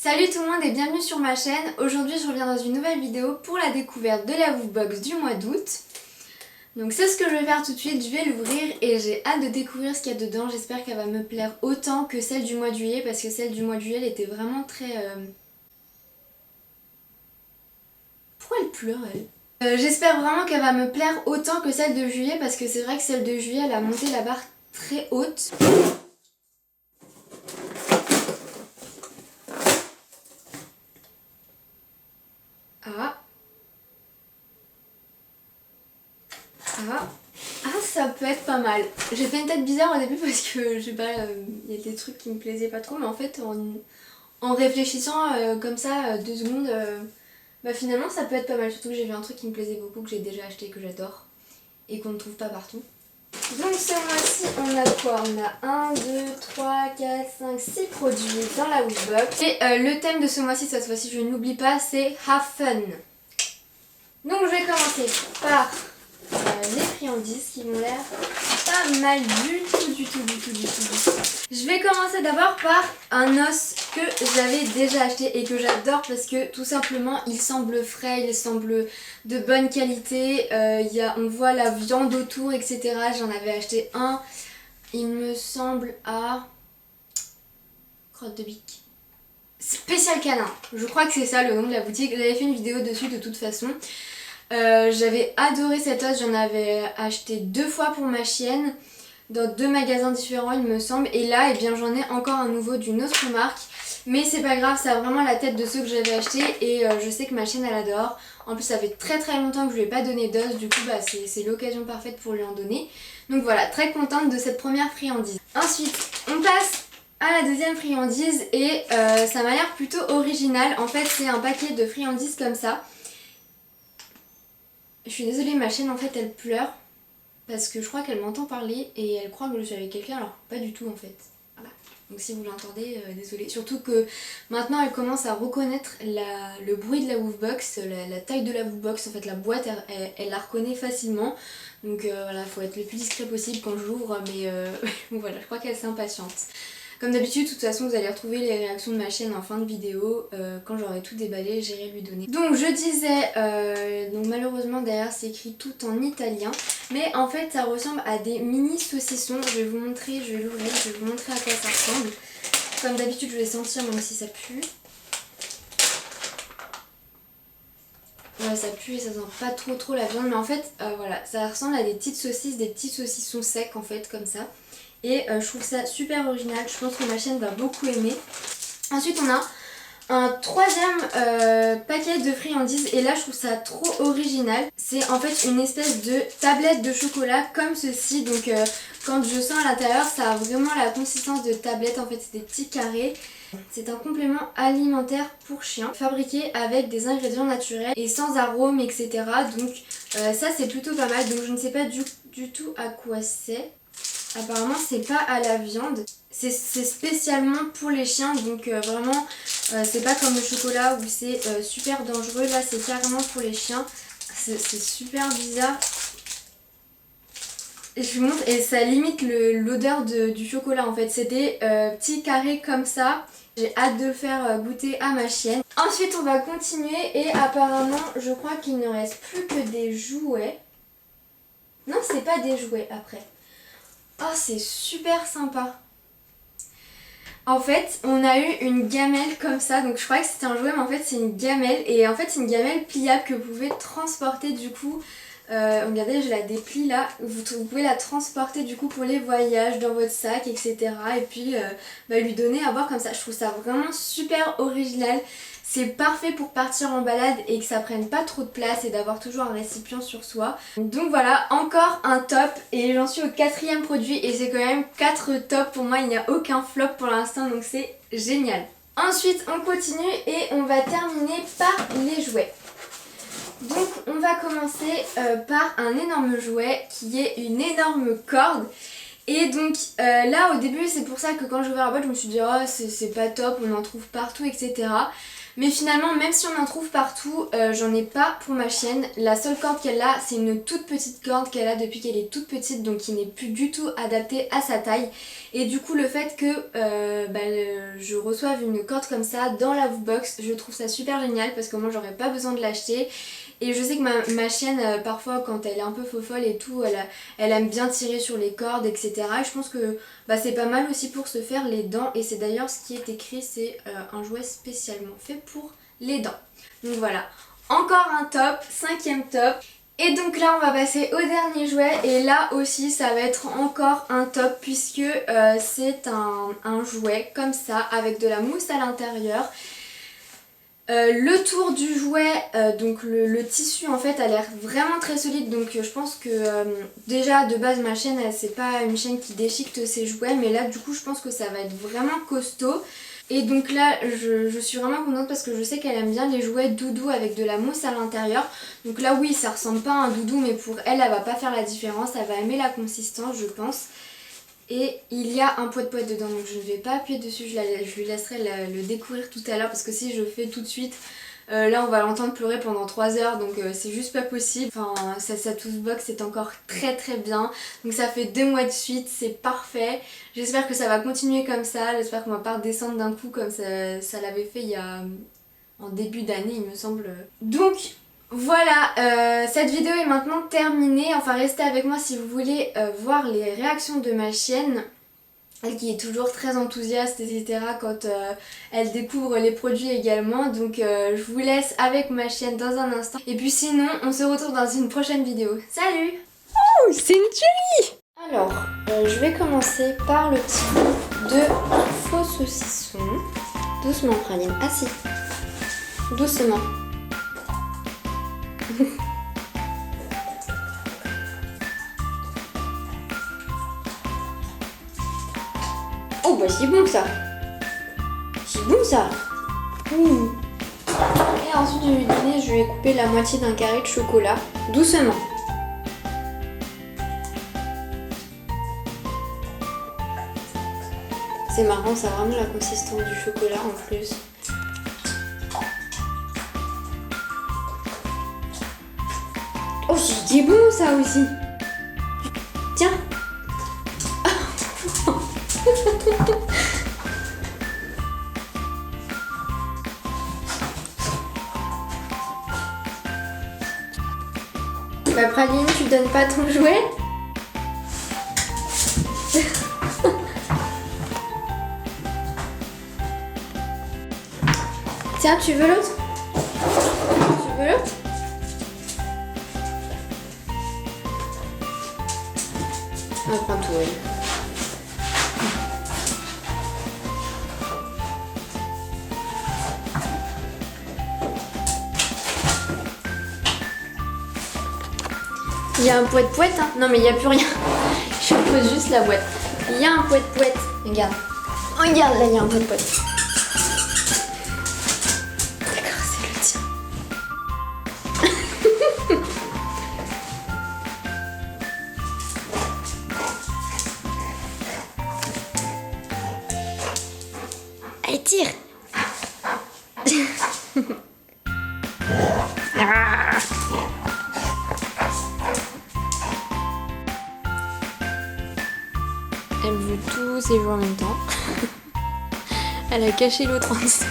Salut tout le monde et bienvenue sur ma chaîne. Aujourd'hui je reviens dans une nouvelle vidéo pour la découverte de la Woofbox du mois d'août. Donc c'est ce que je vais faire tout de suite, je vais l'ouvrir et j'ai hâte de découvrir ce qu'il y a dedans. J'espère qu'elle va me plaire autant que celle du mois de juillet parce que celle du mois de juillet elle était vraiment très... Pourquoi elle pleure elle J'espère vraiment qu'elle va me plaire autant que celle de juillet parce que c'est vrai que celle de juillet elle a monté la barre très haute. Ça peut être pas mal. J'ai fait une tête bizarre au début parce que je sais pas, il y a des trucs qui me plaisaient pas trop, mais en fait en réfléchissant comme ça 2 secondes, bah finalement ça peut être pas mal, surtout que j'ai vu un truc qui me plaisait beaucoup, que j'ai déjà acheté, que j'adore et qu'on ne trouve pas partout. Donc ce mois-ci on a quoi? On a 1, 2, 3, 4, 5, 6 produits dans la Woofbox. Et le thème de ce mois-ci, cette fois-ci je ne l'oublie pas, c'est Have Fun. Donc je vais commencer par les friandises qui m'ont l'air pas mal du tout. Je vais commencer d'abord par un os que j'avais déjà acheté et que j'adore parce que tout simplement il semble frais, il semble de bonne qualité, on voit la viande autour etc. J'en avais acheté un, il me semble à Crotte de Bique. Spécial canin, je crois que c'est ça le nom de la boutique, j'avais fait une vidéo dessus de toute façon. J'avais adoré cet os, j'en avais acheté 2 fois pour ma chienne dans 2 magasins différents il me semble, et là eh bien j'en ai encore un nouveau d'une autre marque, mais c'est pas grave, ça a vraiment la tête de ceux que j'avais acheté et je sais que ma chienne elle adore. En plus ça fait très longtemps que je lui ai pas donné d'os, du coup bah, c'est l'occasion parfaite pour lui en donner, donc voilà, très contente de cette première friandise. Ensuite on passe à la deuxième friandise et ça m'a l'air plutôt original. En fait c'est un paquet de friandises comme ça. Je suis désolée, ma chienne en fait elle pleure parce que je crois qu'elle m'entend parler et elle croit que je suis avec quelqu'un alors pas du tout en fait. Voilà. Donc si vous l'entendez, désolée. Surtout que maintenant elle commence à reconnaître le bruit de la Woofbox, la taille de la Woofbox, en fait la boîte elle la reconnaît facilement. Donc voilà, faut être le plus discret possible quand je l'ouvre, mais voilà, je crois qu'elle s'impatiente. Comme d'habitude, de toute façon, vous allez retrouver les réactions de ma chaîne en fin de vidéo. Quand j'aurai tout déballé, j'irai lui donner. Donc je disais, donc malheureusement derrière c'est écrit tout en italien. Mais en fait ça ressemble à des mini saucissons. Je vais vous montrer, je vais l'ouvrir, je vais vous montrer à quoi ça ressemble. Comme d'habitude je vais sentir même si ça pue. Ouais, ça pue et ça sent pas trop la viande. Mais en fait voilà, ça ressemble à des petites saucisses, des petits saucissons secs en fait comme ça. Et je trouve ça super original, je pense que ma chaîne va beaucoup aimer. Ensuite on a un troisième paquet de friandises et là je trouve ça trop original. C'est en fait une espèce de tablette de chocolat comme ceci. Donc quand je sens à l'intérieur ça a vraiment la consistance de tablette, en fait c'est des petits carrés. C'est un complément alimentaire pour chien fabriqué avec des ingrédients naturels et sans arômes etc. Donc ça c'est plutôt pas mal, donc je ne sais pas du tout à quoi c'est. Apparemment c'est pas à la viande, c'est spécialement pour les chiens, donc vraiment c'est pas comme le chocolat où c'est super dangereux, là c'est carrément pour les chiens, c'est super bizarre. Et je vous montre et ça limite l'odeur du chocolat en fait, c'est des petits carrés comme ça, j'ai hâte de le faire goûter à ma chienne. Ensuite on va continuer et apparemment je crois qu'il ne reste plus que des jouets. Non c'est pas des jouets après. Oh c'est super sympa. En fait on a eu une gamelle comme ça, donc je croyais que c'était un jouet mais en fait c'est une gamelle. Et en fait c'est une gamelle pliable que vous pouvez transporter du coup. Regardez je la déplie là, vous pouvez la transporter du coup pour les voyages dans votre sac etc. Et puis lui donner à boire comme ça. Je trouve ça vraiment super original. C'est parfait pour partir en balade et que ça prenne pas trop de place et d'avoir toujours un récipient sur soi. Donc voilà, encore un top et j'en suis au 4e produit et c'est quand même 4 tops pour moi, il n'y a aucun flop pour l'instant donc c'est génial. Ensuite on continue et on va terminer par les jouets. Donc on va commencer par un énorme jouet qui est une énorme corde. Et donc là au début c'est pour ça que quand j'ai ouvert la boîte je me suis dit oh c'est pas top, on en trouve partout etc. Mais finalement, même si on en trouve partout, j'en ai pas pour ma chienne. La seule corde qu'elle a, c'est une toute petite corde qu'elle a depuis qu'elle est toute petite, donc qui n'est plus du tout adaptée à sa taille. Et du coup, le fait que je reçoive une corde comme ça dans la box, je trouve ça super génial parce que moi j'aurais pas besoin de l'acheter. Et je sais que ma chienne, parfois quand elle est un peu folle et tout, elle aime bien tirer sur les cordes, etc. Et je pense que c'est pas mal aussi pour se faire les dents. Et c'est d'ailleurs ce qui est écrit, c'est un jouet spécialement fait pour les dents. Donc voilà, encore un top, 5e top. Et donc là on va passer au dernier jouet et là aussi ça va être encore un top puisque c'est un jouet comme ça avec de la mousse à l'intérieur. Le tour du jouet, donc le tissu en fait a l'air vraiment très solide, donc je pense que déjà de base ma chaîne c'est pas une chaîne qui déchiquete ses jouets, mais là du coup je pense que ça va être vraiment costaud. Et donc là je suis vraiment contente parce que je sais qu'elle aime bien les jouets doudou avec de la mousse à l'intérieur. Donc là oui, ça ressemble pas à un doudou, mais pour elle, elle va pas faire la différence, elle va aimer la consistance je pense. Et il y a un poète-poète dedans, donc je ne vais pas appuyer dessus, je lui laisserai le découvrir tout à l'heure parce que si je fais tout de suite, là on va l'entendre pleurer pendant 3 heures, donc c'est juste pas possible. Enfin, sa box est encore très très bien, donc ça fait 2 mois de suite, c'est parfait. J'espère que ça va continuer comme ça, j'espère qu'on va pas redescendre d'un coup comme ça l'avait fait en début d'année il me semble. Donc voilà, cette vidéo est maintenant terminée. Enfin, restez avec moi si vous voulez voir les réactions de ma chienne. Elle qui est toujours très enthousiaste, etc. quand elle découvre les produits également. Donc je vous laisse avec ma chienne dans un instant. Et puis sinon, on se retrouve dans une prochaine vidéo. Salut! Oh, c'est une tuerie! Alors, je vais commencer par le petit bout de faux saucisson. Doucement, Praline. Assis. Doucement. Oh bah c'est bon ça. C'est bon ça. Et ensuite je vais lui donner, je vais couper la moitié d'un carré de chocolat. Doucement. C'est marrant, ça a vraiment la consistance du chocolat en plus. Oh, c'est bon ça aussi. Tiens. Bah Praline, tu donnes pas ton jouet? Tiens, tu veux l'autre? Tu veux l'autre? On prend tout, oui. Il y a un poète-poète, hein. Non mais il n'y a plus rien. Je pose juste la boîte. Il y a un poète-poète. Regarde. Regarde, là il y a un poète-poète. D'accord, c'est le tien. Allez, tire. Elle veut tous ses jouets en même temps. Elle a caché l'autre en dessous.